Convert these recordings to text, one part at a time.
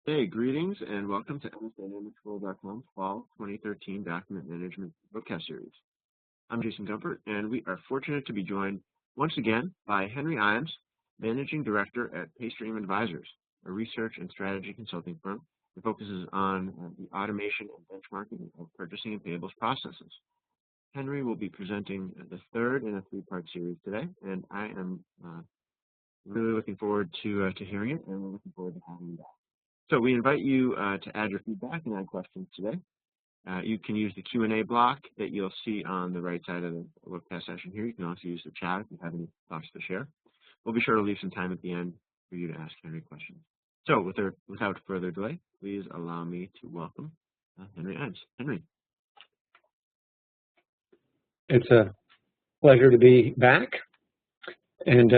Hey, greetings and welcome to MSDynamicsWorld.com's Fall 2013 Document Management Webcast Series. I'm Jason Gumpert, and we are fortunate to be joined once again by Henry Ijams, Managing Director at PayStream Advisors, a research and strategy consulting firm that focuses on the automation and benchmarking of purchasing and payables processes. Henry will be presenting the third in a three-part series today, and I am really looking forward to hearing it, and we're looking forward to having you back. So we invite you to add your feedback and add questions today. You can use the Q&A block that you'll see on the right side of the webcast session here. You can also use the chat if you have any thoughts to share. We'll be sure to leave some time at the end for you to ask Henry questions. So without further delay, please allow me to welcome Henry Ijams. Henry. It's a pleasure to be back. And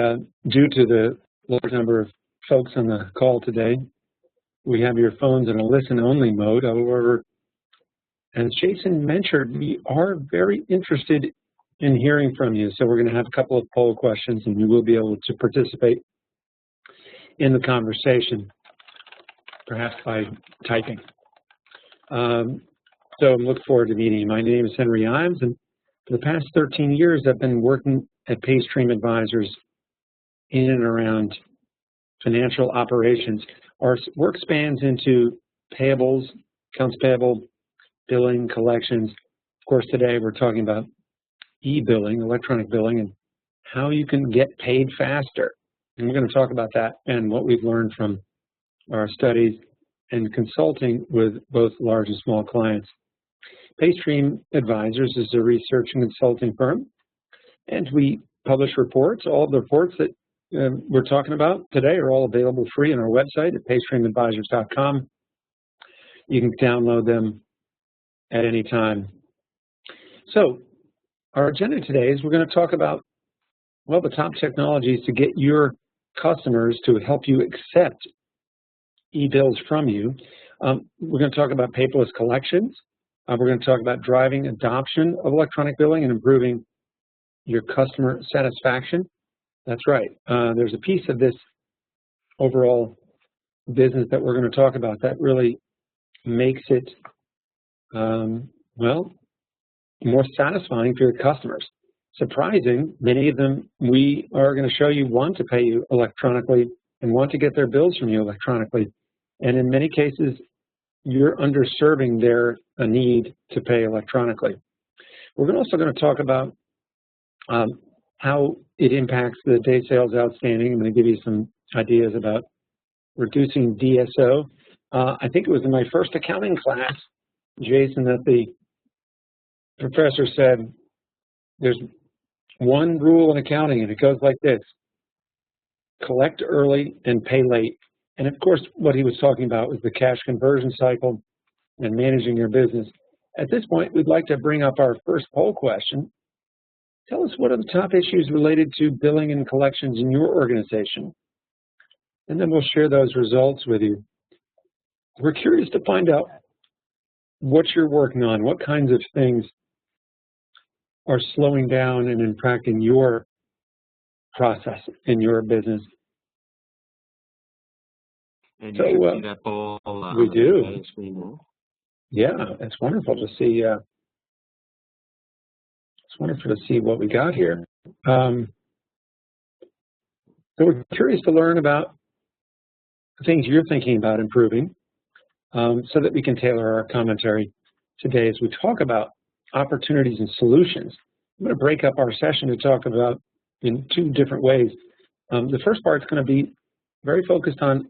due to the large number of folks on the call today, we have your phones in a listen-only mode. However, as Jason mentioned, we are very interested in hearing from you. So we're going to have a couple of poll questions, and you will be able to participate in the conversation, perhaps by typing. So I'm looking forward to meeting you. My name is Henry Ijams, and for the past 13 years, I've been working at PayStream Advisors in and around financial operations. Our work spans into payables, accounts payable, billing, collections. Of course, today we're talking about eBilling, electronic billing, and how you can get paid faster. And we're going to talk about that and what we've learned from our studies and consulting with both large and small clients. PayStream Advisors is a research and consulting firm, and we publish reports. All of the reports that we're talking about today are all available free on our website at paystreamadvisors.com. You can download them at any time. So our agenda today is we're going to talk about, well, the top technologies to get your customers to help you accept eBills from you. We're going to talk about paperless collections. We're going to talk about driving adoption of electronic billing and improving your customer satisfaction. That's right. There's a piece of this overall business that we're going to talk about that really makes it, well, more satisfying for your customers. Surprising, many of them we are going to show you want to pay you electronically and want to get their bills from you electronically. And in many cases, you're underserving their need to pay electronically. We're also going to talk about how it impacts the day sales outstanding. I'm going to give you some ideas about reducing DSO. I think it was in my first accounting class, Jason, that the professor said, there's one rule in accounting, and it goes like this: collect early and pay late. And of course, what he was talking about was the cash conversion cycle and managing your business. At this point, we'd like to bring up our first poll question. Tell us, what are the top issues related to billing and collections in your organization? And then we'll share those results with you. We're curious to find out what you're working on, what kinds of things are slowing down and impacting your process in your business. And you can see that poll we do. on the screen now. Yeah, it's wonderful to see. It's wonderful to see what we got here. So we're curious to learn about the things you're thinking about improving, so that we can tailor our commentary today as we talk about opportunities and solutions. I'm going to break up our session to talk about in two different ways. The first part is going to be very focused on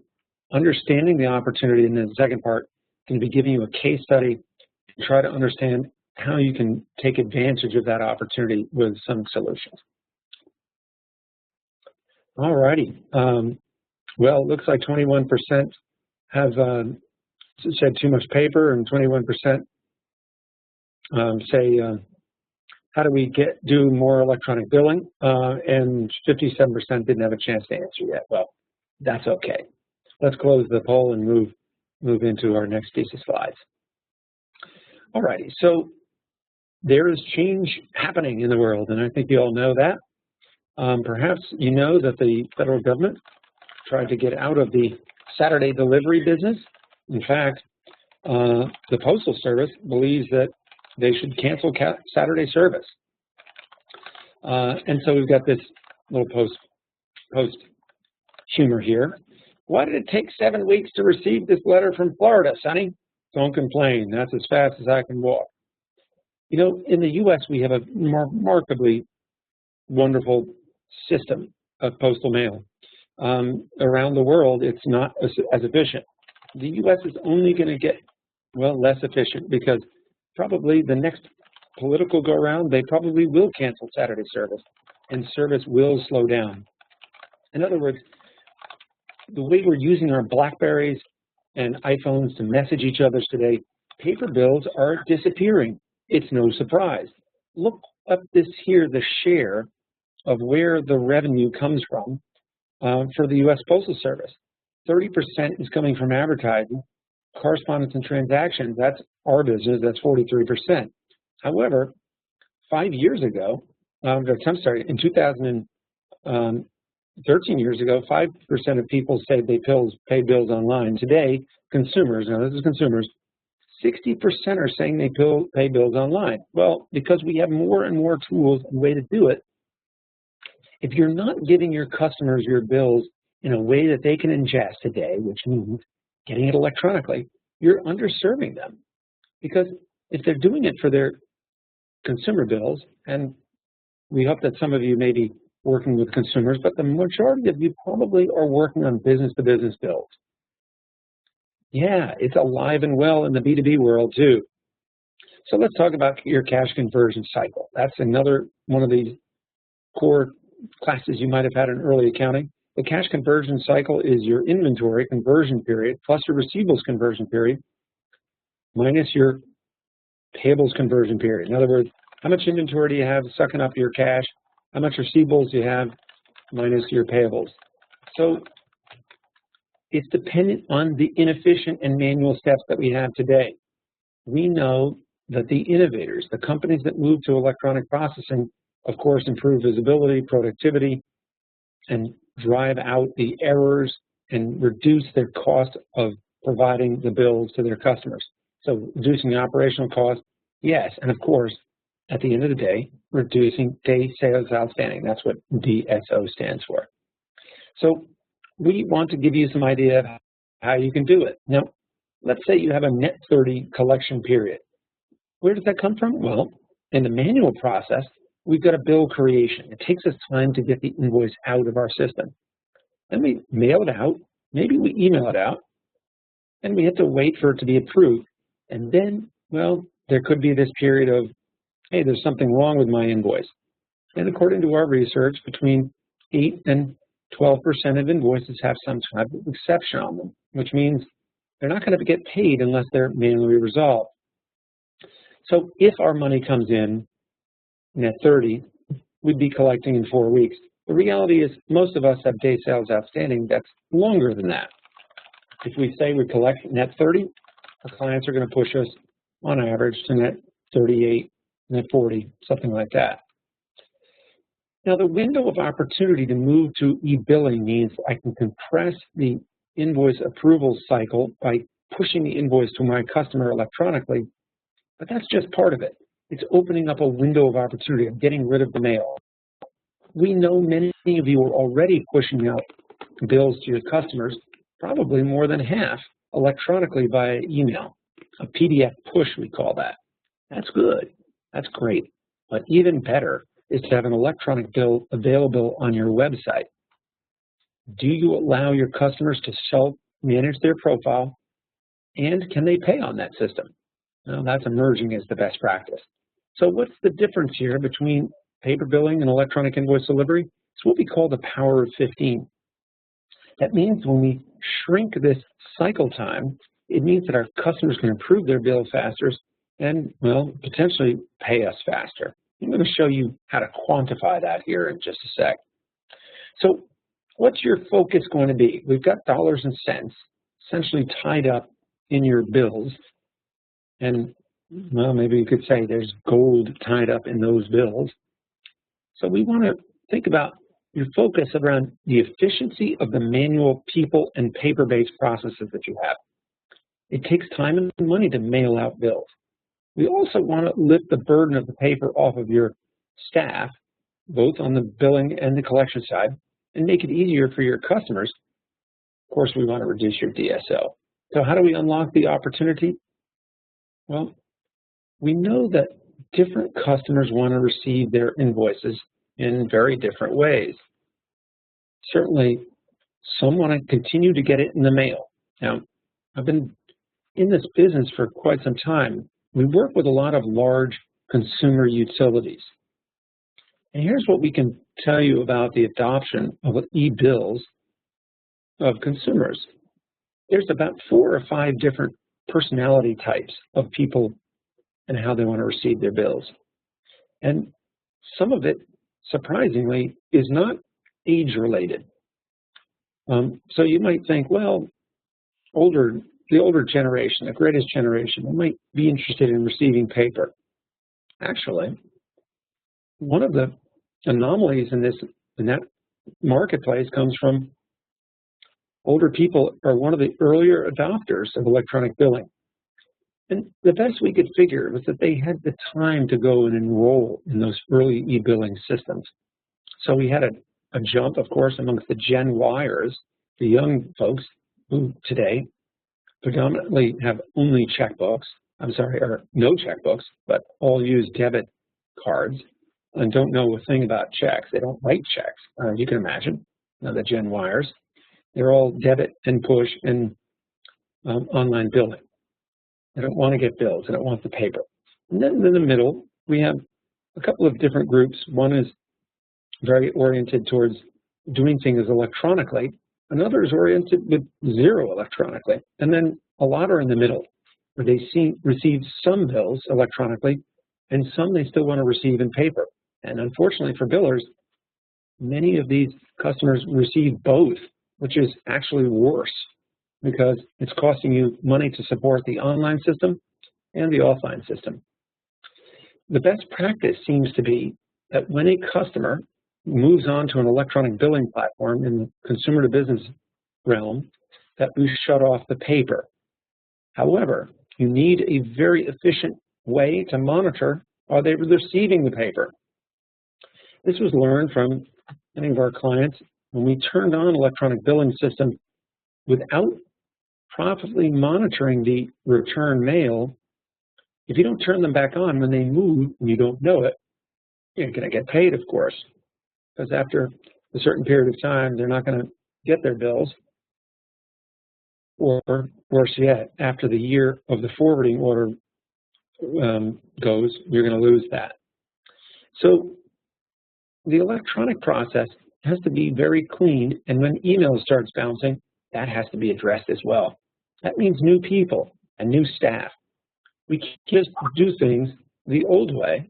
understanding the opportunity, and then the second part is going to be giving you a case study to try to understand how you can take advantage of that opportunity with some solutions. All righty. Well, it looks like 21% have said too much paper, and 21% say, how do we do more electronic billing? And 57% didn't have a chance to answer yet. Well, that's okay. Let's close the poll and move into our next piece of slides. All righty. So there is change happening in the world, and I think you all know that. Perhaps you know that the federal government tried to get out of the Saturday delivery business In fact, the Postal Service believes that they should cancel Saturday service. And so we've got this little post humor here. Why did it take 7 weeks to receive this letter from Florida, Sonny? Don't complain. That's as fast as I can walk. You know, in the U.S., we have a remarkably wonderful system of postal mail. Around the world, it's not as efficient. The U.S. is only going to get, well, less efficient because probably the next political go-around, they probably will cancel Saturday service, and service will slow down. In other words, the way we're using our BlackBerries and iPhones to message each other today, paper bills are disappearing. It's no surprise. Look up this here, the share of where the revenue comes from for the U.S. Postal Service. 30% is coming from advertising. Correspondence and transactions, that's our business, that's 43%. However, 5 years ago, in 13 years ago, 5% of people said they pay bills online. Today, consumers, now this is consumers, 60% are saying they pay bills online. Well, because we have more and more tools and way to do it, if you're not giving your customers your bills in a way that they can ingest today, which means getting it electronically, you're underserving them. Because if they're doing it for their consumer bills, and we hope that some of you may be working with consumers, but the majority of you probably are working on business-to-business bills. Yeah, it's alive and well in the B2B world too. So let's talk about your cash conversion cycle. That's another one of these core classes you might have had in early accounting. The cash conversion cycle is your inventory conversion period plus your receivables conversion period minus your payables conversion period. In other words, how much inventory do you have sucking up your cash? How much receivables do you have minus your payables? So it's dependent on the inefficient and manual steps that we have today. We know that the innovators, the companies that move to electronic processing, of course, improve visibility, productivity, and drive out the errors and reduce their cost of providing the bills to their customers. So reducing the operational cost, yes, and of course, at the end of the day, reducing day sales outstanding. That's what DSO stands for. So we want to give you some idea of how you can do it. Now, let's say you have a net 30 collection period. Where does that come from? Well, in the manual process, we've got a bill creation. It takes us time to get the invoice out of our system. Then we mail it out, maybe we email it out, and we have to wait for it to be approved. And then, well, there could be this period of, hey, there's something wrong with my invoice. And according to our research, between 8 and 12% of invoices have some type of exception on them, which means they're not going to get paid unless they're manually resolved. So if our money comes in at 30, we'd be collecting in 4 weeks. The reality is most of us have day sales outstanding that's longer than that. If we say we collect net 30, our clients are going to push us on average to net 38, net 40, something like that. Now, the window of opportunity to move to eBilling means I can compress the invoice approval cycle by pushing the invoice to my customer electronically, but that's just part of it. It's opening up a window of opportunity of getting rid of the mail. We know many of you are already pushing out bills to your customers, probably more than half electronically via email. A PDF push, we call that. That's good. That's great. But even better is to have an electronic bill available on your website. Do you allow your customers to self-manage their profile, and can they pay on that system? Well, that's emerging as the best practice. So what's the difference here between paper billing and electronic invoice delivery? It's what we call the power of 15. That means when we shrink this cycle time, it means that our customers can approve their bill faster and, well, potentially pay us faster. I'm going to show you how to quantify that here in just a sec. So what's your focus going to be? We've got dollars and cents essentially tied up in your bills. And, well, maybe you could say there's gold tied up in those bills. So we want to think about your focus around the efficiency of the manual people and paper-based processes that you have. It takes time and money to mail out bills. We also want to lift the burden of the paper off of your staff, both on the billing and the collection side, and make it easier for your customers. Of course, we want to reduce your DSO. So how do we unlock the opportunity? Well, we know that different customers want to receive their invoices in very different ways. Certainly, some want to continue to get it in the mail. Now, I've been in this business for quite some time. We work with a lot of large consumer utilities. And here's what we can tell you about the adoption of eBills of consumers. There's about 4 or 5 different personality types of people and how they want to receive their bills. And some of it, surprisingly, is not age-related. So you might think, well, the older generation, the greatest generation, they might be interested in receiving paper. Actually, one of the anomalies in that marketplace comes from older people are one of the earlier adopters of electronic billing. And the best we could figure was that they had the time to go and enroll in those early e-billing systems. So we had a jump, of course, amongst the Gen Yers, the young folks who today predominantly have only checkbooks, or no checkbooks, but all use debit cards and don't know a thing about checks. They don't write checks, you can imagine, the Gen Yers. They're all debit and push and online billing. They don't want to get bills. They don't want the paper. And then in the middle, we have a couple of different groups. One is very oriented towards doing things electronically. Another is oriented with zero electronically. And then a lot are in the middle, where they receive some bills electronically, and some they still want to receive in paper. And unfortunately for billers, many of these customers receive both, which is actually worse because it's costing you money to support the online system and the offline system. The best practice seems to be that when a customer moves on to an electronic billing platform in the consumer to business realm, that we shut off the paper. However, you need a very efficient way to monitor, are they receiving the paper? This was learned from many of our clients when we turned on electronic billing system without properly monitoring the return mail. If you don't turn them back on when they move and you don't know it, you're going to get paid, of course, because after a certain period of time, they're not going to get their bills. Or worse yet, after the year of the forwarding order goes, you're going to lose that. So the electronic process has to be very clean, and when email starts bouncing, that has to be addressed as well. That means new people and new staff. We can't just do things the old way,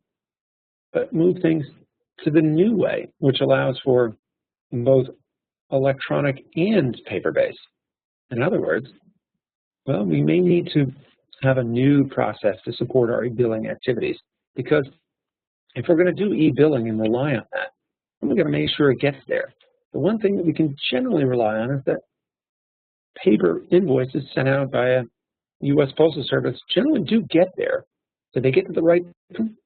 but move things to the new way, which allows for both electronic and paper-based. In other words, well, we may need to have a new process to support our e-billing activities, because if we're going to do e-billing and rely on that, then we're going to make sure it gets there. The one thing that we can generally rely on is that paper invoices sent out by a U.S. Postal Service generally do get there. Do they get to the right person?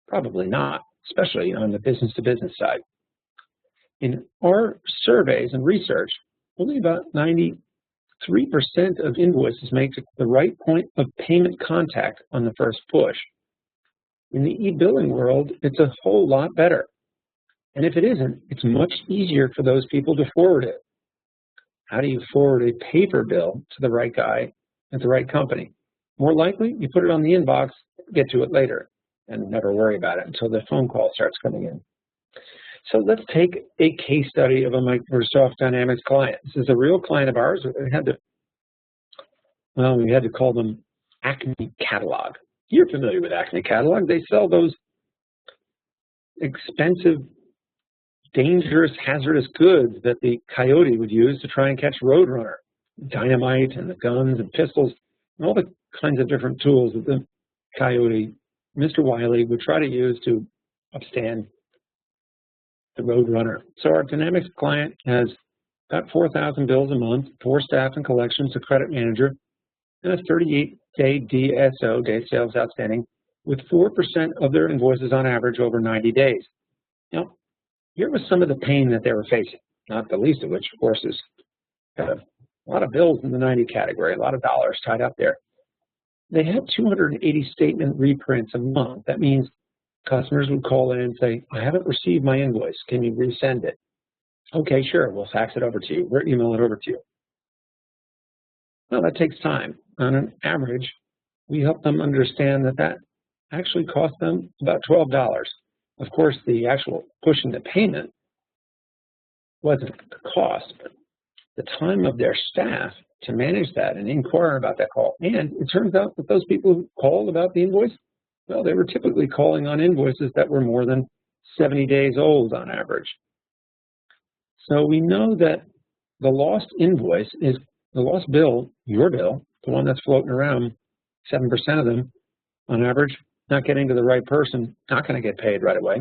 Probably not, especially on the business-to-business side. In our surveys and research, only about 93% of invoices make the right point of payment contact on the first push. In the e-billing world, it's a whole lot better. And if it isn't, it's much easier for those people to forward it. How do you forward a paper bill to the right guy at the right company? More likely, you put it on the inbox, get to it later, and never worry about it until the phone call starts coming in. So let's take a case study of a Microsoft Dynamics client. This is a real client of ours. We had to call them Acme Catalog. You're familiar with Acme Catalog. They sell those expensive, dangerous, hazardous goods that the coyote would use to try and catch Roadrunner. Dynamite and the guns and pistols and all the kinds of different tools that the coyote, Mr. Wiley, would try to use to upstand the Roadrunner. So our Dynamics client has about 4,000 bills a month, 4 staff in collections, a credit manager, and a 38-day DSO, Day Sales Outstanding, with 4% of their invoices on average over 90 days. Now, here was some of the pain that they were facing, not the least of which, of course, is kind of a lot of bills in the 90 category, a lot of dollars tied up there. They had 280 statement reprints a month. That means customers would call in and say, I haven't received my invoice. Can you resend it? Okay, sure. We'll fax it over to you. We'll email it over to you. Well, that takes time. On an average, we help them understand that that actually cost them about $12. Of course, the actual pushing the payment wasn't the cost, but the time of their staff to manage that and inquire about that call. And it turns out that those people who called about the invoice, well, they were typically calling on invoices that were more than 70 days old on average. So we know that the lost invoice is the lost bill, your bill, the one that's floating around, 7% of them on average, not getting to the right person, not going to get paid right away,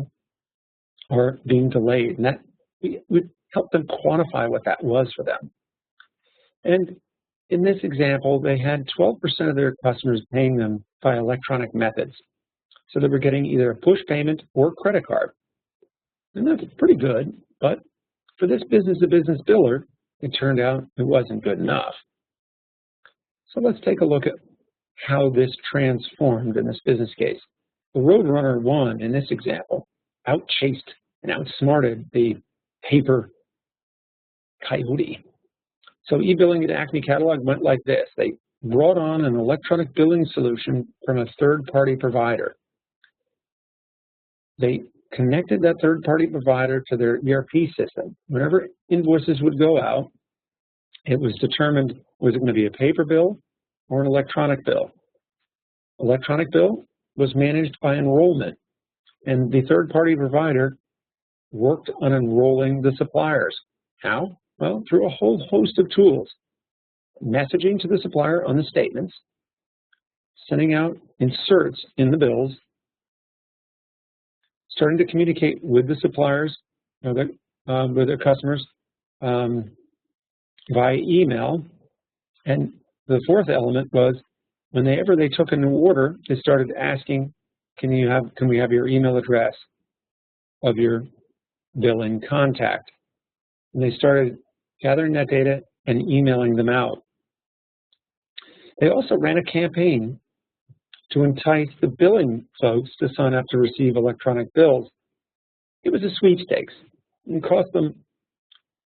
or being delayed. And that we help them quantify what that was for them. And in this example, they had 12% of their customers paying them by electronic methods. So they were getting either a push payment or credit card. And that's pretty good, but for this business-to-business biller, it turned out it wasn't good enough. So let's take a look at how this transformed in this business case. The Roadrunner 1 in this example outchased and outsmarted the paper coyote. So eBilling at Acme Catalog went like this. They brought on an electronic billing solution from a third-party provider. They connected that third-party provider to their ERP system. Whenever invoices would go out, it was determined, was it going to be a paper bill or an electronic bill? Electronic bill was managed by enrollment, and the third-party provider worked on enrolling the suppliers. How? Well, through a whole host of tools. Messaging to the supplier on the statements, sending out inserts in the bills, starting to communicate with the suppliers, with their customers via email. And the fourth element was whenever they took a new order, they started asking, can we have your email address of your billing contact? And they started gathering that data and emailing them out. They also ran a campaign to entice the billing folks to sign up to receive electronic bills. It was a sweepstakes. It cost them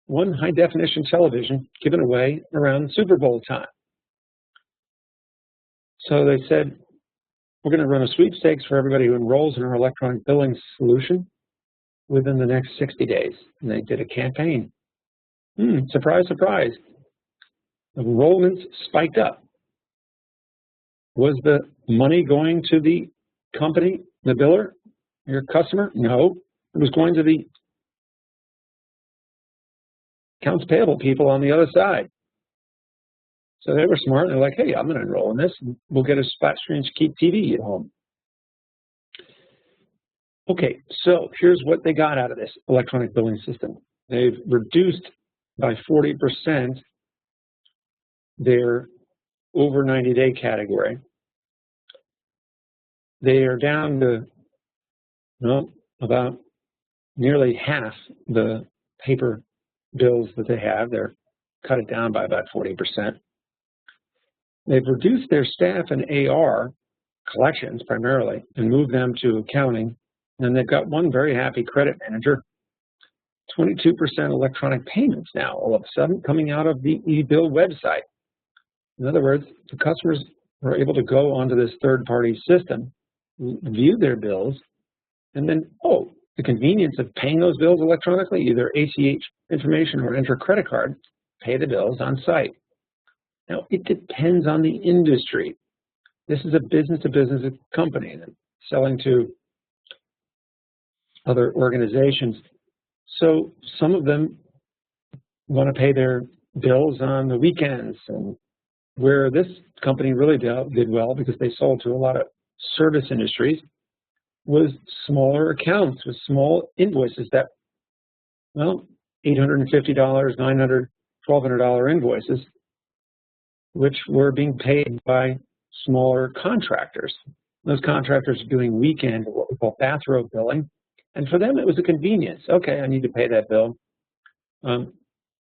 one high-definition television given away around Super Bowl time. So they said, we're going to run a sweepstakes for everybody who enrolls in our electronic billing solution within the next 60 days. And they did a campaign. Surprise, surprise. Enrollments spiked up. Was the money going to the company, the biller, your customer? No, it was going to the accounts payable people on the other side. So they were smart, and they're like, hey, I'm going to enroll in this, and we'll get a spot screen to keep TV at home. Okay, so here's what they got out of this electronic billing system. They've reduced by 40% their over 90-day category. They are down to about nearly half the paper bills that they have. They're cut it down by about 40%. They've reduced their staff in AR, collections primarily, and moved them to accounting. And they've got one very happy credit manager, 22% electronic payments now, all of a sudden, coming out of the eBill website. In other words, the customers are able to go onto this third-party system, view their bills, and then, the convenience of paying those bills electronically, either ACH information or enter a credit card, pay the bills on site. Now, it depends on the industry. This is a business-to-business company that's selling to other organizations. So some of them want to pay their bills on the weekends, and where this company really did well because they sold to a lot of service industries was smaller accounts with small invoices that, $850, $900, $1,200 invoices. which were being paid by smaller contractors. Those contractors are doing weekend, what we call bathrobe billing, and for them it was a convenience. Okay, I need to pay that bill. And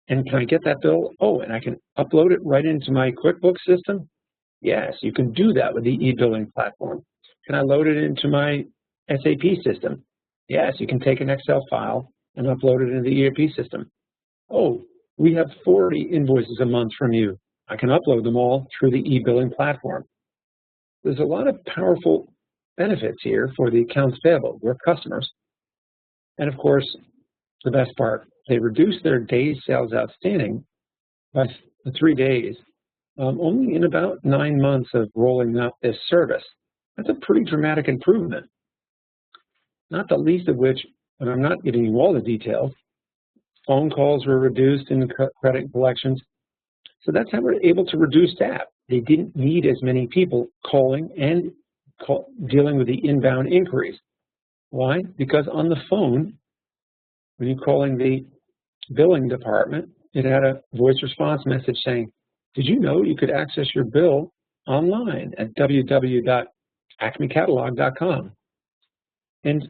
can I get that bill? Oh, and I can upload it right into my QuickBooks system? Yes, you can do that with the eBilling platform. Can I load it into my SAP system? Yes, you can take an Excel file and upload it into the ERP system. Oh, we have 40 invoices a month from you. I can upload them all through the eBilling platform. There's a lot of powerful benefits here for the accounts payable, we're customers. And of course, the best part, they reduce their days sales outstanding by 3 days, only in about 9 months of rolling out this service. That's a pretty dramatic improvement. Not the least of which, and I'm not giving you all the details, phone calls were reduced in credit collections. So that's how we're able to reduce staff. They didn't need as many people calling and dealing with the inbound inquiries. Why? Because on the phone, when you're calling the billing department, it had a voice response message saying, did you know you could access your bill online at www.acmecatalog.com? And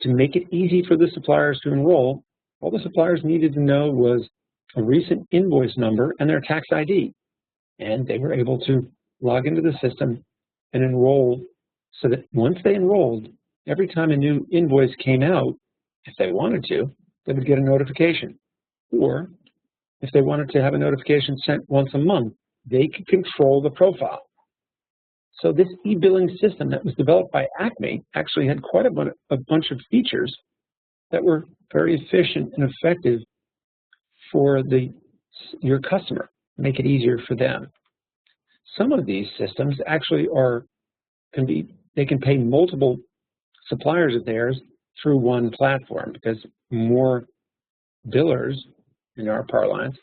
to make it easy for the suppliers to enroll, all the suppliers needed to know was a recent invoice number and their tax ID. And they were able to log into the system and enroll so that once they enrolled, every time a new invoice came out, if they wanted to, they would get a notification. Or if they wanted to have a notification sent once a month, they could control the profile. So this e-billing system that was developed by Acme actually had quite a bunch of features that were very efficient and effective for your customer, make it easier for them. Some of these systems actually they can pay multiple suppliers of theirs through one platform because more billers, in our parlance,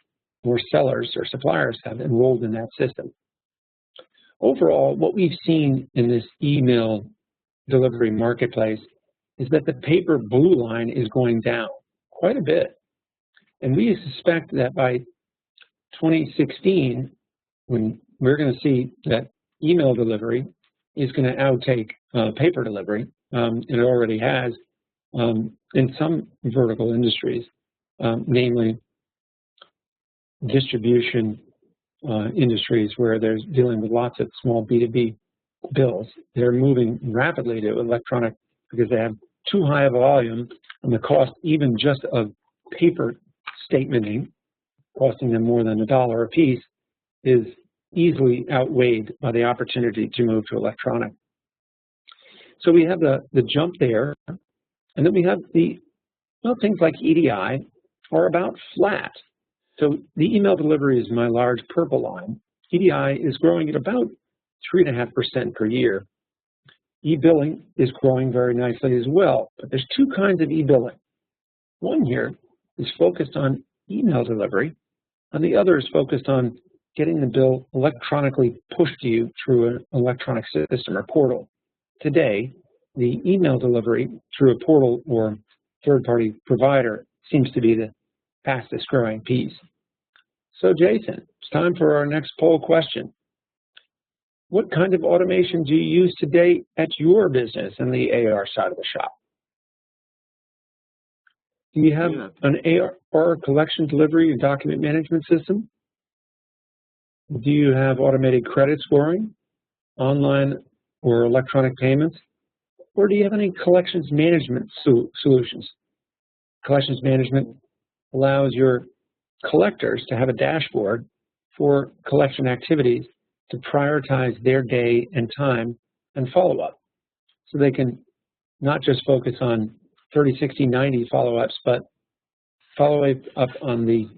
more sellers or suppliers have enrolled in that system. Overall, what we've seen in this email delivery marketplace is that the paper blue line is going down quite a bit. And we suspect that by 2016, when we're going to see that email delivery is going to outtake paper delivery, it already has in some vertical industries, namely distribution industries where there's dealing with lots of small B2B bills. They're moving rapidly to electronic because they have too high a volume, and the cost even just of paper statementing, costing them more than $1 a piece, is easily outweighed by the opportunity to move to electronic. So we have the jump there, and then we have things like EDI are about flat. So the email delivery is my large purple line. EDI is growing at about 3.5% per year. eBilling is growing very nicely as well, but there's two kinds of eBilling. One here is focused on email delivery, and the other is focused on getting the bill electronically pushed to you through an electronic system or portal. Today, the email delivery through a portal or third-party provider seems to be the fastest growing piece. So Jason, it's time for our next poll question. What kind of automation do you use today at your business in the AR side of the shop? Do you have an AR collection delivery and document management system? Do you have automated credit scoring, online or electronic payments? Or do you have any collections management solutions? Collections management allows your collectors to have a dashboard for collection activities to prioritize their day and time and follow-up. So they can not just focus on 30, 60, 90 follow-ups, but follow up on the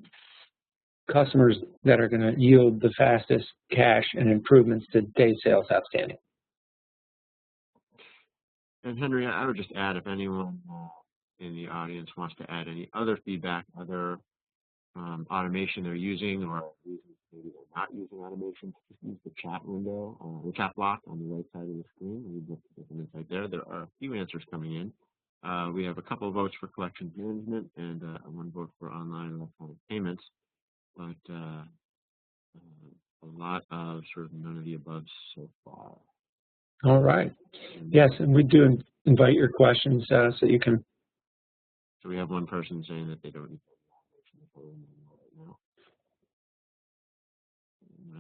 customers that are going to yield the fastest cash and improvements to day sales outstanding. And Henry, I would just add, if anyone in the audience wants to add any other feedback, other automation they're using, or maybe they're not using automation, just use the chat window, the chat block on the right side of the screen. We'd love to get some insight there. There are a few answers coming in. We have a couple of votes for collections management and one vote for online electronic payments. But a lot of sort of none of the above so far. All right. Yes, and we do invite your questions so you can. So we have one person saying that they don't need right now.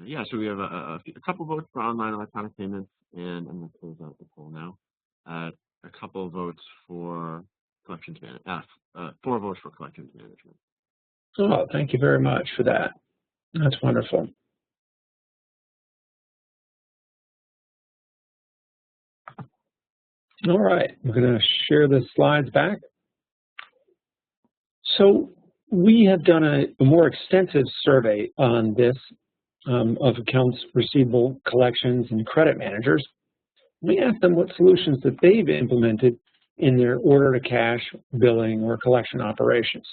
Yeah, so we have a couple votes for online electronic payments, and I'm going to close out the poll now. A couple of votes for collections management. 4 votes for collections management. Oh, thank you very much for that. That's wonderful. All right, I'm going to share the slides back. So we have done a more extensive survey on this of accounts receivable, collections, and credit managers. We asked them what solutions that they've implemented in their order-to-cash, billing, or collection operations.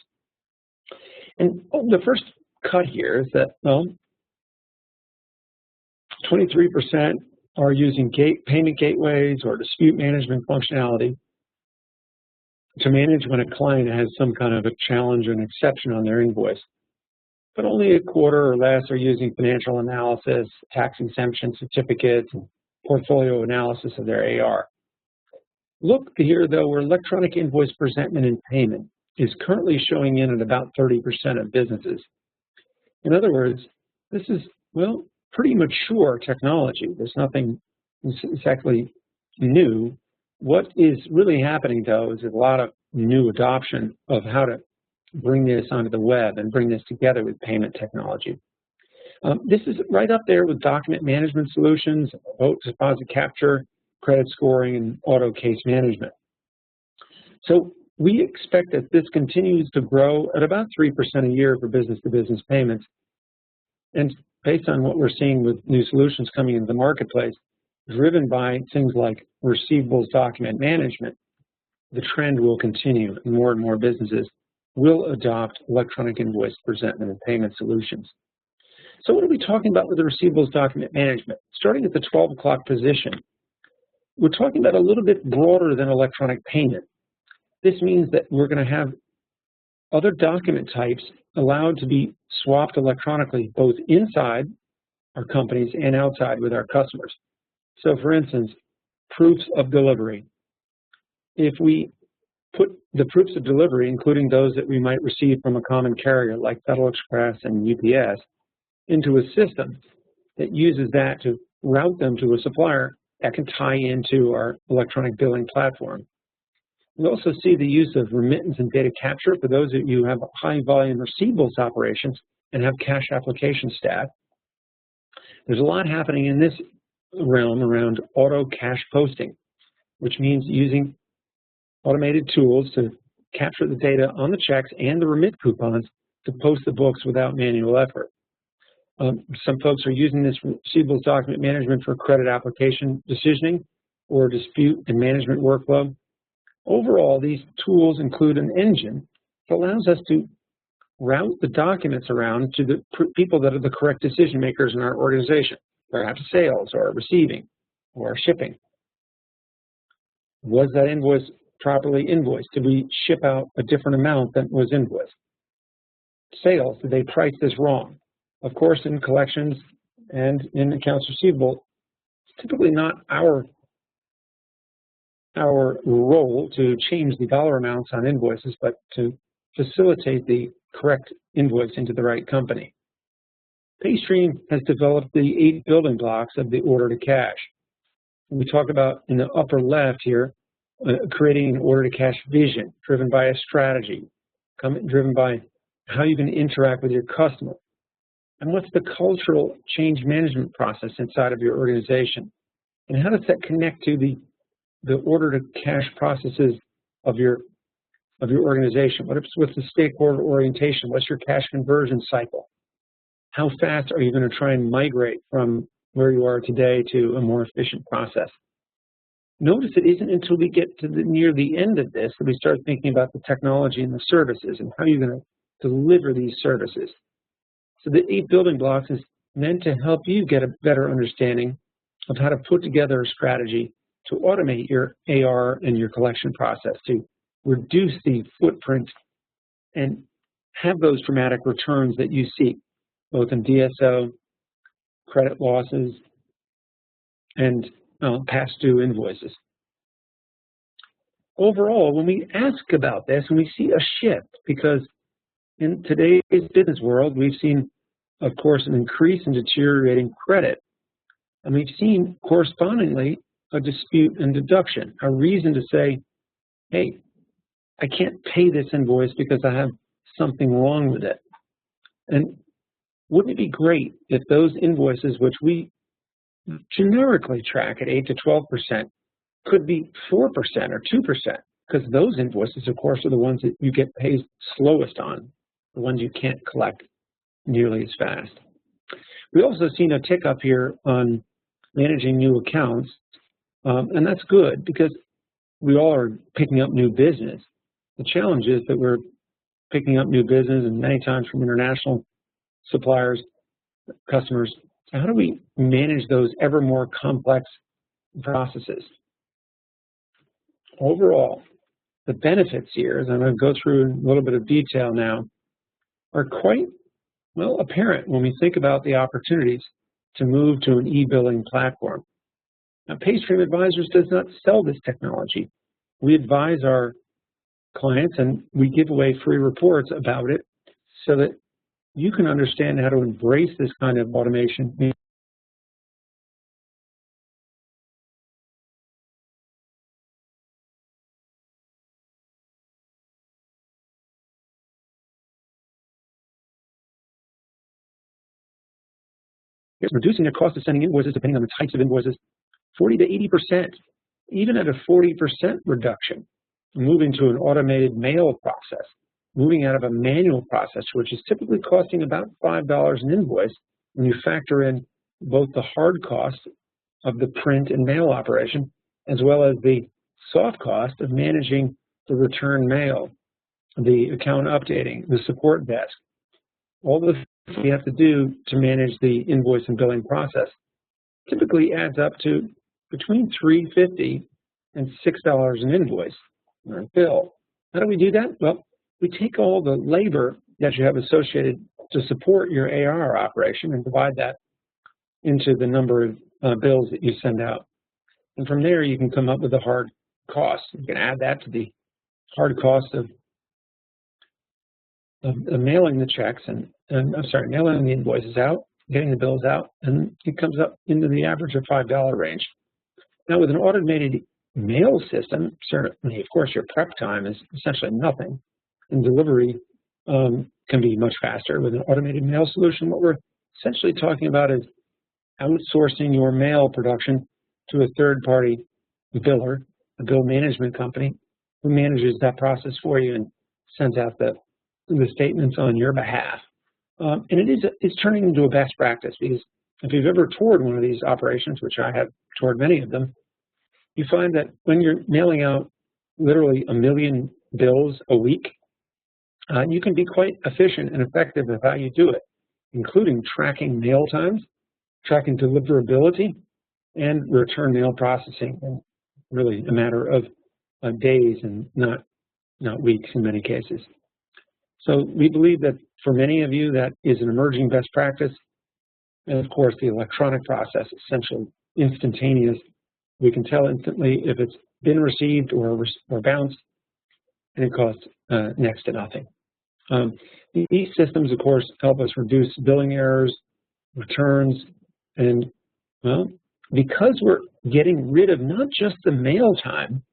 And the first cut here is that, well, 23% are using payment gateways or dispute management functionality to manage when a client has some kind of a challenge or an exception on their invoice. But only a quarter or less are using financial analysis, tax exemption certificates, and portfolio analysis of their AR. Look here, though, where electronic invoice presentment and payment is currently showing in at about 30% of businesses. In other words, this is, well, pretty mature technology. There's nothing exactly new. What is really happening, though, is a lot of new adoption of how to bring this onto the web and bring this together with payment technology. This is right up there with document management solutions, vote deposit capture, credit scoring, and auto case management. So we expect that this continues to grow at about 3% a year for business-to-business payments. And based on what we're seeing with new solutions coming into the marketplace, driven by things like receivables document management, the trend will continue and more businesses will adopt electronic invoice presentment and payment solutions. So what are we talking about with the receivables document management? Starting at the 12 o'clock position, we're talking about a little bit broader than electronic payment. This means that we're going to have other document types allowed to be swapped electronically, both inside our companies and outside with our customers. So for instance, proofs of delivery. If we put the proofs of delivery, including those that we might receive from a common carrier like Federal Express and UPS, into a system that uses that to route them to a supplier, that can tie into our electronic billing platform. We also see the use of remittance and data capture for those of you who have high volume receivables operations and have cash application staff. There's a lot happening in this realm around auto cash posting, which means using automated tools to capture the data on the checks and the remit coupons to post the books without manual effort. Some folks are using this receivables document management for credit application decisioning or dispute and management workflow. Overall, these tools include an engine that allows us to route the documents around to the people that are the correct decision makers in our organization, perhaps sales or receiving or shipping. Was that invoice properly invoiced? Did we ship out a different amount than was invoiced? Sales, did they price this wrong? Of course, in collections and in accounts receivable, it's typically not our role to change the dollar amounts on invoices, but to facilitate the correct invoice into the right company. PayStream has developed the 8 building blocks of the order to cash. We talk about in the upper left here, creating an order to cash vision driven by a strategy, driven by how you can interact with your customer. And what's the cultural change management process inside of your organization? And how does that connect to the order to cash processes of your organization? What's the stakeholder orientation? What's your cash conversion cycle? How fast are you going to try and migrate from where you are today to a more efficient process? Notice it isn't until we get to near the end of this that we start thinking about the technology and the services and how you're going to deliver these services. So the 8 building blocks is meant to help you get a better understanding of how to put together a strategy to automate your AR and your collection process, to reduce the footprint and have those dramatic returns that you seek, both in DSO credit losses, and past due invoices. Overall, when we ask about this, and we see a shift, because in today's business world, we've seen, of course, an increase in deteriorating credit, and we've seen correspondingly a dispute and deduction, a reason to say, hey, I can't pay this invoice because I have something wrong with it. And wouldn't it be great if those invoices, which we generically track at 8 to 12%, could be 4% or 2%, because those invoices, of course, are the ones that you get paid slowest on, the ones you can't collect nearly as fast. We also seen a tick up here on managing new accounts, and that's good because we all are picking up new business. The challenge is that we're picking up new business, and many times from international suppliers, customers. So how do we manage those ever more complex processes? Overall, the benefits here, as I'm going to go through in a little bit of detail now, are quite well apparent when we think about the opportunities to move to an e-billing platform. Now, PayStream Advisors does not sell this technology. We advise our clients and we give away free reports about it so that you can understand how to embrace this kind of automation. It's reducing the cost of sending invoices depending on the types of invoices, 40 to 80%, even at a 40% reduction, moving to an automated mail process, moving out of a manual process, which is typically costing about $5 an invoice when you factor in both the hard cost of the print and mail operation, as well as the soft cost of managing the return mail, the account updating, the support desk, all the things you have to do to manage the invoice and billing process typically adds up to between $3.50 and $6 an invoice or a bill. How do we do that? Well, we take all the labor that you have associated to support your AR operation and divide that into the number of bills that you send out. And from there, you can come up with the hard costs. You can add that to the hard cost of mailing the checks mailing the invoices out, getting the bills out, and it comes up into the average of $5 range. Now, with an automated mail system, certainly, of course, your prep time is essentially nothing, and delivery can be much faster. With an automated mail solution, what we're essentially talking about is outsourcing your mail production to a third-party biller, a bill management company, who manages that process for you and sends out the statements on your behalf. And it's turning into a best practice, because if you've ever toured one of these operations, which I have toured many of them, you find that when you're mailing out literally 1 million bills a week, you can be quite efficient and effective with how you do it, including tracking mail times, tracking deliverability, and return mail processing, and really a matter of days and not weeks in many cases. So we believe that for many of you, that is an emerging best practice. And of course, the electronic process is essentially instantaneous. We can tell instantly if it's been received or bounced, and it costs next to nothing. These systems, of course, help us reduce billing errors, returns, and, well, because we're getting rid of not just the mail time,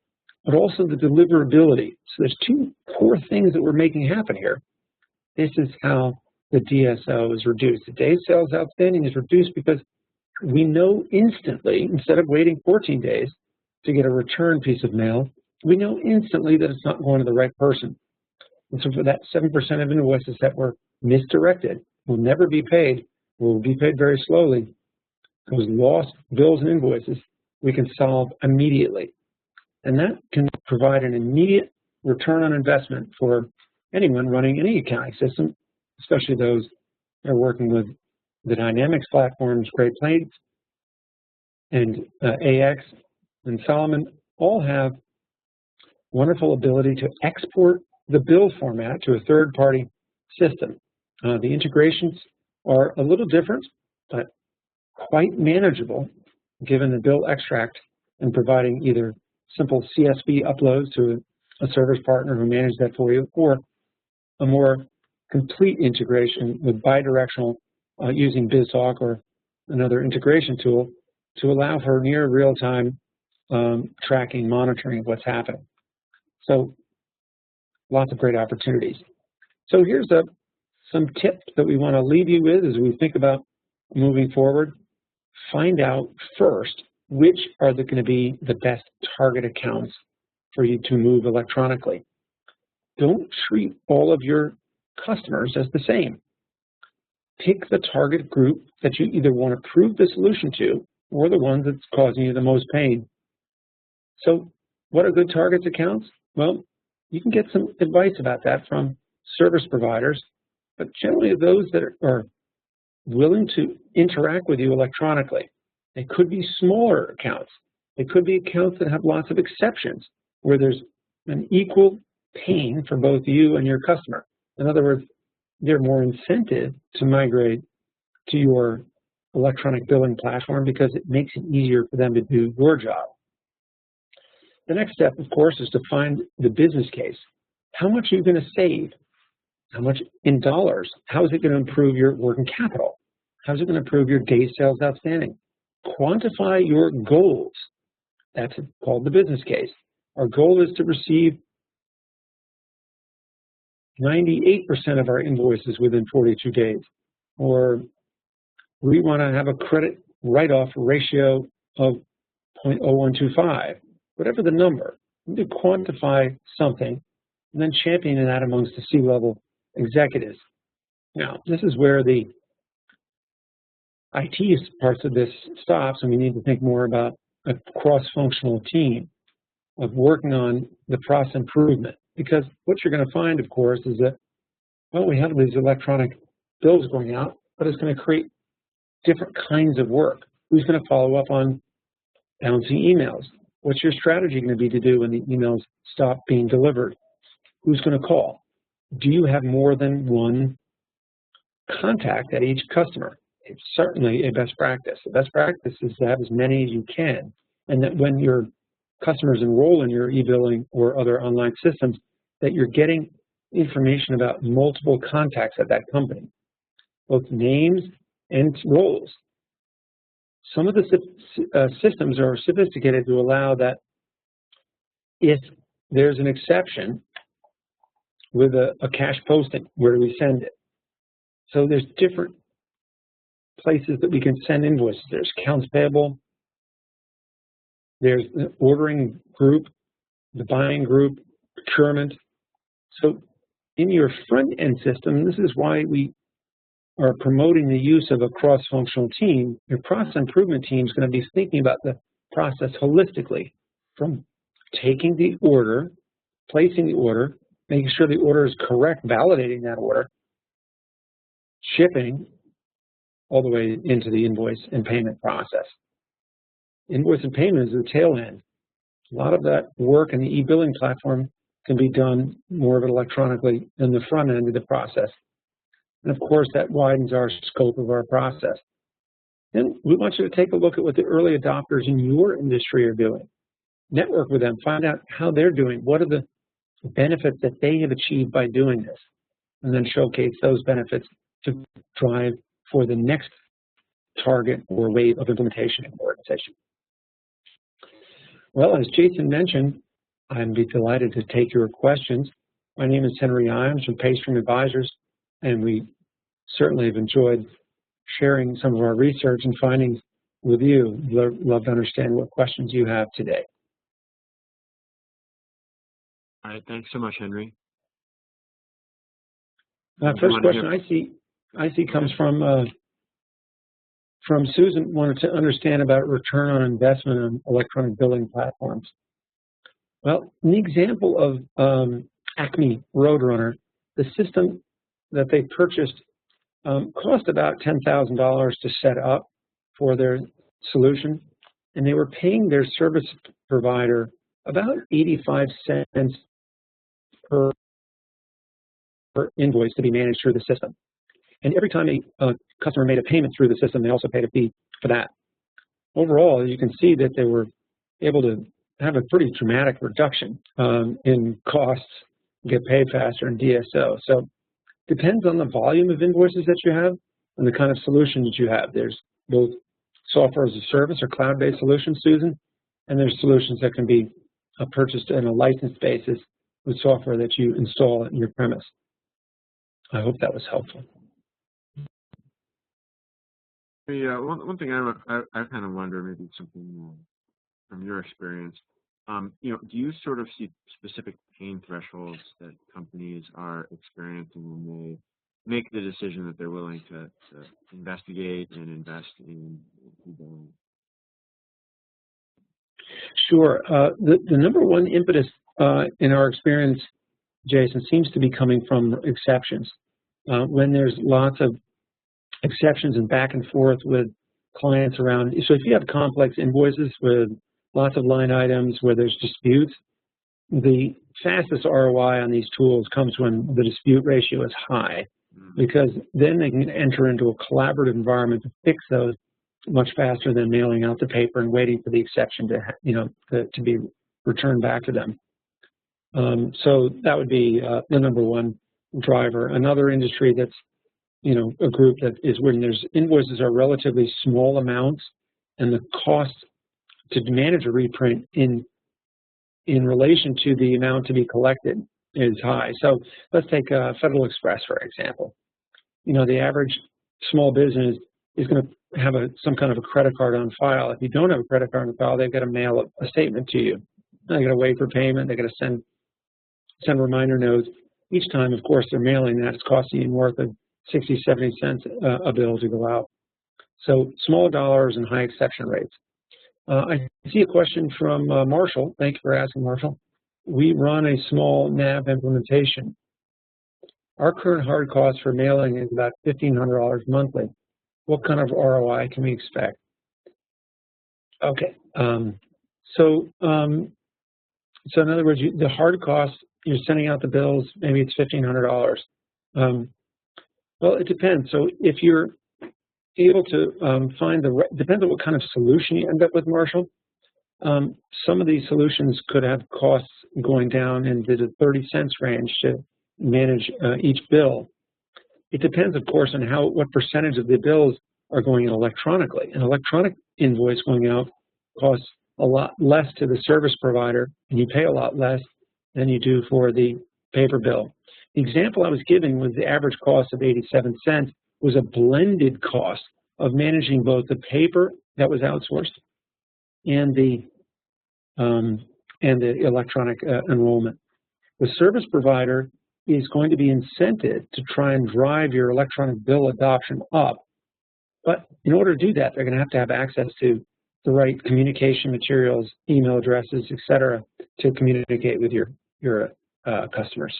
but also the deliverability. So there's two core things that we're making happen here. This is how the DSO is reduced. The days sales outstanding is reduced because we know instantly, instead of waiting 14 days to get a return piece of mail, we know instantly that it's not going to the right person. And so for that 7% of invoices that were misdirected, will never be paid, will be paid very slowly, those lost bills and invoices, we can solve immediately. And that can provide an immediate return on investment for anyone running any accounting system, especially those that are working with the Dynamics platforms. Great Plains and AX and Solomon all have wonderful ability to export the bill format to a third-party system. The integrations are a little different, but quite manageable given the bill extract and providing either simple CSV uploads to a service partner who manages that for you, or a more complete integration with bidirectional using BizTalk or another integration tool to allow for near real-time tracking, monitoring of what's happening. So lots of great opportunities. So here's some tips that we want to leave you with as we think about moving forward. Find out first which are going to be the best target accounts for you to move electronically. Don't treat all of your customers as the same. Pick the target group that you either want to prove the solution to or the ones that's causing you the most pain. So what are good targets accounts? Well, you can get some advice about that from service providers, but generally those that are willing to interact with you electronically. They could be smaller accounts. They could be accounts that have lots of exceptions, where there's an equal pain for both you and your customer. In other words, they're more incentive to migrate to your electronic billing platform because it makes it easier for them to do your job. The next step, of course, is to find the business case. How much are you going to save? How much in dollars? How is it going to improve your working capital? How is it going to improve your days sales outstanding? Quantify your goals. That's called the business case. Our goal is to receive 98% of our invoices within 42 days. Or we want to have a credit write-off ratio of 0.0125. Whatever the number, you need to quantify something and then champion that amongst the C-level executives. Now, this is where the IT parts of this stops, and we need to think more about a cross-functional team of working on the process improvement. Because what you're going to find, of course, is that, well, we have these electronic bills going out, but it's going to create different kinds of work. Who's going to follow up on bouncing emails? What's your strategy going to be to do when the emails stop being delivered? Who's going to call? Do you have more than one contact at each customer? It's certainly a best practice. The best practice is to have as many as you can, and that when your customers enroll in your eBilling or other online systems, that you're getting information about multiple contacts at that company, both names and roles. Some of the systems are sophisticated to allow that if there's an exception with a cash posting, where do we send it? So there's different places that we can send invoices. There's accounts payable, there's the ordering group, the buying group, procurement. So in your front-end system, this is why we are promoting the use of a cross-functional team. Your process improvement team is going to be thinking about the process holistically, from taking the order, placing the order, making sure the order is correct, validating that order, shipping, all the way into the invoice and payment process. Invoice and payment is the tail end. A lot of that work in the eBilling platform can be done more of it electronically in the front end of the process. And of course, that widens our scope of our process. Then we want you to take a look at what the early adopters in your industry are doing. Network with them, find out how they're doing. What are the benefits that they have achieved by doing this? And then showcase those benefits to drive for the next target or wave of implementation in the organization. Well, as Jason mentioned, I'd be delighted to take your questions. My name is Henry Ijams from PayStream Advisors, and we certainly have enjoyed sharing some of our research and findings with you. Love to understand what questions you have today. All right, thanks so much, Henry. First question I see comes from Susan, wanted to understand about return on investment on electronic billing platforms. Well, an example of Acme Roadrunner, the system that they purchased cost about $10,000 to set up for their solution, and they were paying their service provider about 85 cents per invoice to be managed through the system. And every time a customer made a payment through the system, they also paid a fee for that. Overall, you can see that they were able to have a pretty dramatic reduction in costs, get paid faster, and DSO. So depends on the volume of invoices that you have and the kind of solution that you have. There's both software as a service or cloud-based solutions, Susan, and there's solutions that can be purchased on a licensed basis with software that you install in your premise. I hope that was helpful. Yeah, one thing I kind of wonder, maybe something from your experience, you know, do you sort of see specific pain thresholds that companies are experiencing when they make the decision that they're willing to investigate and invest in eBilling? Sure. The number one impetus in our experience, Jason, seems to be coming from exceptions. When there's lots of exceptions and back and forth with clients around, so if you have complex invoices with lots of line items where there's disputes, the fastest ROI on these tools comes when the dispute ratio is high, because then they can enter into a collaborative environment to fix those much faster than mailing out the paper and waiting for the exception to, you know, to be returned back to them. So that would be the number one driver. Another industry that's, you know, a group that is when there's invoices are relatively small amounts and the cost to manage a reprint in relation to the amount to be collected is high. So let's take Federal Express, for example. You know, the average small business is going to have some kind of a credit card on file. If you don't have a credit card on file, they've got to mail a statement to you. They got to wait for payment. They got to send reminder notes. Each time, of course, they're mailing that. It's costing you north of 60, 70 cents a bill to go out. So small dollars and high exception rates. I see a question from Marshall. Thank you for asking, Marshall. We run a small NAV implementation. Our current hard cost for mailing is about $1,500 monthly. What kind of ROI can we expect? Okay. So in other words, the hard cost, you're sending out the bills, maybe it's $1,500. Well, it depends. So if you're able to depends on what kind of solution you end up with, Marshall. Some of these solutions could have costs going down into the 30 cents range to manage each bill. It depends, of course, on what percentage of the bills are going in electronically. An electronic invoice going out costs a lot less to the service provider, and you pay a lot less than you do for the paper bill. The example I was giving was the average cost of 87 cents was a blended cost of managing both the paper that was outsourced and the electronic enrollment. The service provider is going to be incented to try and drive your electronic bill adoption up. But in order to do that, they're going to have access to the right communication materials, email addresses, et cetera, to communicate with your customers.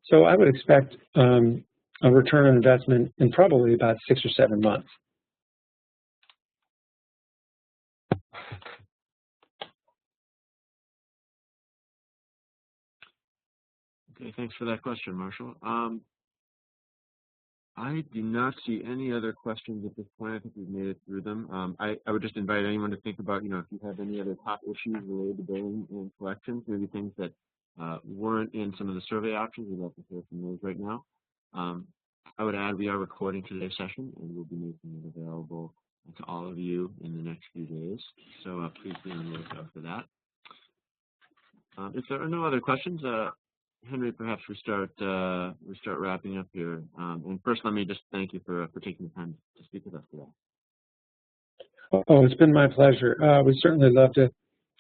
So I would expect a return on investment in probably about 6 or 7 months. Okay, thanks for that question, Marshall. I do not see any other questions at this point. I think we've made it through them. I would just invite anyone to think about, you know, if you have any other top issues related to billing and collections, maybe things that weren't in some of the survey options. We'd love to hear from those right now. I would add we are recording today's session, and we'll be making it available to all of you in the next few days. So please be on the lookout for that. If there are no other questions, Henry, perhaps we start wrapping up here. And first, let me just thank you for taking the time to speak with us today. Oh, it's been my pleasure. We certainly love to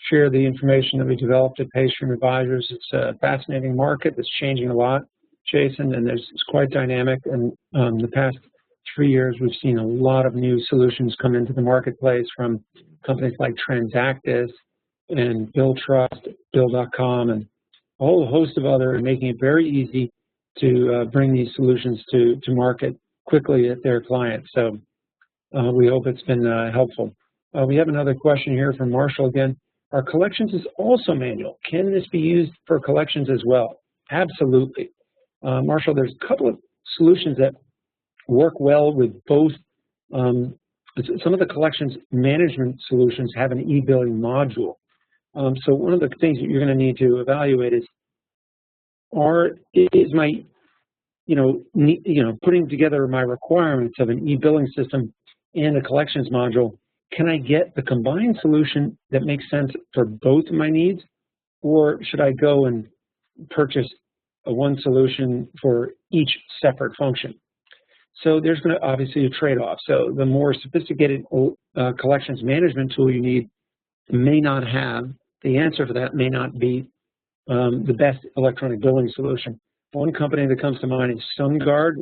share the information that we developed at PayStream Advisors. It's a fascinating market that's changing a lot, Jason, and it's quite dynamic. And the past 3 years, we've seen a lot of new solutions come into the marketplace from companies like Transactis and BillTrust, Bill.com, and a whole host of other, and making it very easy to bring these solutions to market quickly at their clients. So we hope it's been helpful. We have another question here from Marshall again. Our collections is also manual. Can this be used for collections as well? Absolutely. Marshall, there's a couple of solutions that work well with both. Some of the collections management solutions have an eBilling module. So one of the things that you're going to need to evaluate is my putting together my requirements of an eBilling system and a collections module. Can I get the combined solution that makes sense for both of my needs, or should I go and purchase one solution for each separate function? So there's going to obviously a trade-off. So the more sophisticated collections management tool you need may not have, the answer for that may not be the best electronic billing solution. One company that comes to mind is SunGard.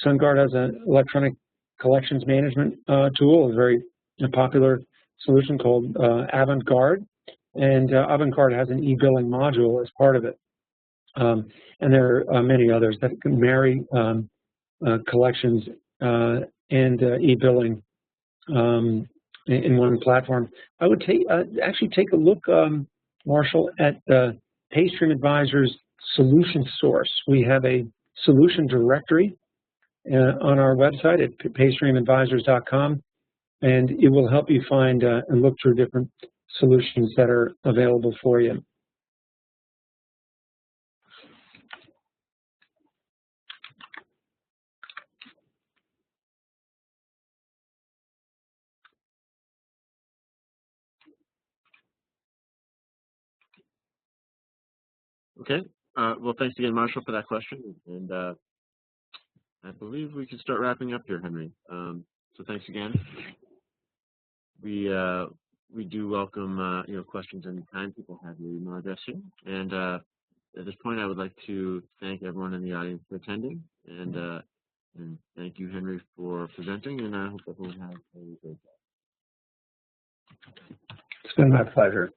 SunGard has an electronic collections management tool, a very popular solution called Avant-Garde, and Avant-Garde has an eBilling module as part of it. And there are many others that can marry collections and eBilling in one platform. I would actually take a look, Marshall, at PayStream Advisors Solution Source. We have a solution directory on our website at paystreamadvisors.com, and it will help you find and look through different solutions that are available for you. Okay. Well, thanks again, Marshall, for that question. And I believe we can start wrapping up here, Henry. So thanks again. We do welcome questions anytime people have your email address here. And at this point, I would like to thank everyone in the audience for attending, and thank you, Henry, for presenting. And I hope everyone has a great day. It's been my pleasure.